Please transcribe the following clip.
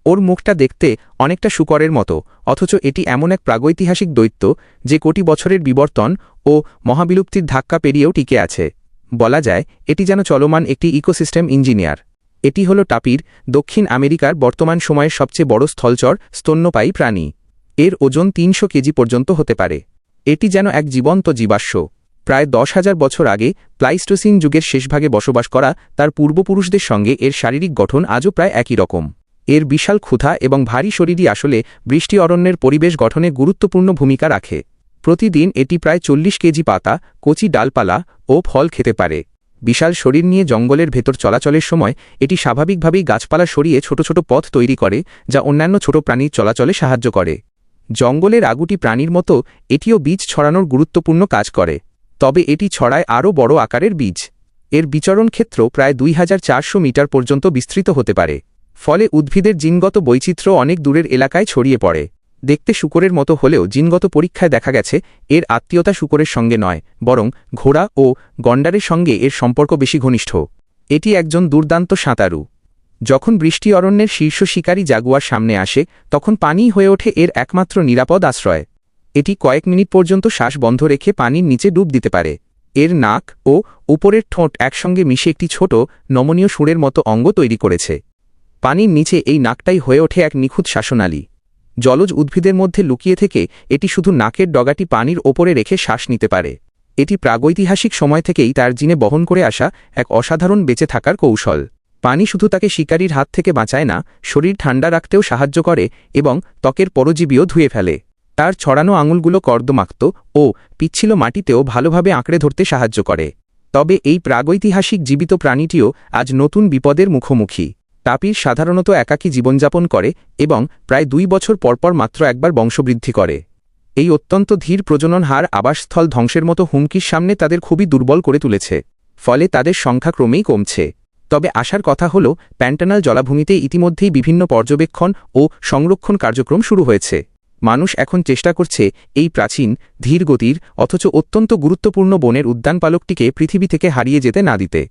ওর মুখটা দেখতে অনেকটা শূকরের মতো, অথচ এটি এমন এক প্রাগৈতিহাসিক দৈত্য যে কোটি বছরের বিবর্তন ও মহাবিলুপ্তির ধাক্কা পেরিয়েও টিকে আছে। বলা যায় এটি যেন চলমান একটি ইকোসিস্টেম ইঞ্জিনিয়ার। এটি হল টাপির, দক্ষিণ আমেরিকার বর্তমান সময়ের সবচেয়ে বড় স্থলচর স্তন্যপায়ী প্রাণী। এর ওজন ৩০০ কেজি পর্যন্ত হতে পারে। এটি যেন এক জীবন্ত জীবাশ্ম। প্রায় ১০,০০০ বছর আগে প্লাইস্টোসিন যুগের শেষভাগে বসবাস করা তার পূর্বপুরুষদের সঙ্গে এর শারীরিক গঠন আজও প্রায় একই রকম। এর বিশাল ক্ষুধা এবং ভারী শরীরই আসলে বৃষ্টি অরণ্যের পরিবেশ গঠনে গুরুত্বপূর্ণ ভূমিকা রাখে। প্রতিদিন এটি প্রায় ৪০ কেজি পাতা, কচি ডালপালা ও ফল খেতে পারে। বিশাল শরীর নিয়ে জঙ্গলের ভেতর চলাচলের সময় এটি স্বাভাবিকভাবেই গাছপালা সরিয়ে ছোট ছোট পথ তৈরি করে, যা অন্যান্য ছোট প্রাণীর চলাচলে সাহায্য করে। জঙ্গলের আগুটি প্রাণীর মতো এটিও বীজ ছড়ানোর গুরুত্বপূর্ণ কাজ করে, তবে এটি ছড়ায় আরও বড় আকারের বীজ। এর বিচরণ ক্ষেত্র প্রায় ২,৪০০ মিটার পর্যন্ত বিস্তৃত হতে পারে। ফলে উদ্ভিদের জিনগত বৈচিত্র্য অনেক দূরের এলাকায় ছড়িয়ে পড়ে। দেখতে শূকরের মতো হলেও জিনগত পরীক্ষায় দেখা গেছে এর আত্মীয়তা শূকরের সঙ্গে নয়, বরং ঘোড়া ও গন্ডারের সঙ্গে এর সম্পর্ক বেশি ঘনিষ্ঠ। এটি একজন দুর্দান্ত সাঁতারু। যখন বৃষ্টি অরণ্যের শীর্ষ শিকারী জাগুয়ার সামনে আসে, তখন পানিই হয়ে ওঠে এর একমাত্র নিরাপদ আশ্রয়। এটি কয়েক মিনিট পর্যন্ত শ্বাস বন্ধ রেখে পানির নিচে ডুব দিতে পারে। এর নাক ও উপরের ঠোঁট একসঙ্গে মিশে একটি ছোট, নমনীয় সুরের মতো অঙ্গ তৈরি করেছে। পানির নিচে এই নাকটাই হয়ে ওঠে এক নিখুঁত শ্বাসনালী। জলজ উদ্ভিদের মধ্যে লুকিয়ে থেকে এটি শুধু নাকের ডগাটি পানির ওপরে রেখে শ্বাস নিতে পারে। এটি প্রাগৈতিহাসিক সময় থেকেই তার জিনে বহন করে আসা এক অসাধারণ বেঁচে থাকার কৌশল। পানি শুধু তাকে শিকারীর হাত থেকে বাঁচায় না, শরীর ঠান্ডা রাখতেও সাহায্য করে এবং ত্বকের পরজীবীও ধুয়ে ফেলে। তার ছড়ানো আঙুলগুলো কর্দমাক্ত ও পিচ্ছিল মাটিতেও ভালোভাবে আঁকড়ে ধরতে সাহায্য করে। তবে এই প্রাগৈতিহাসিক জীবিত প্রাণীটিও আজ নতুন বিপদের মুখোমুখি। টাপির সাধারণত একাকী জীবনযাপন করে এবং প্রায় ২ বছর পরপর মাত্র একবার বংশবৃদ্ধি করে। এই অত্যন্ত ধীর প্রজনন হার আবাসস্থল ধ্বংসের মতো হুমকির সামনে তাদের খুবই দুর্বল করে তুলেছে। ফলে তাদের সংখ্যা ক্রমেই কমছে। তবে আশার কথা হল, প্যান্টানাল জলাভূমিতে ইতিমধ্যেই বিভিন্ন পর্যবেক্ষণ ও সংরক্ষণ কার্যক্রম শুরু হয়েছে। মানুষ এখন চেষ্টা করছে এই প্রাচীন, ধীরগতির অথচ অত্যন্ত গুরুত্বপূর্ণ বনের উদ্যানপালকটিকে পৃথিবী থেকে হারিয়ে যেতে না দিতে।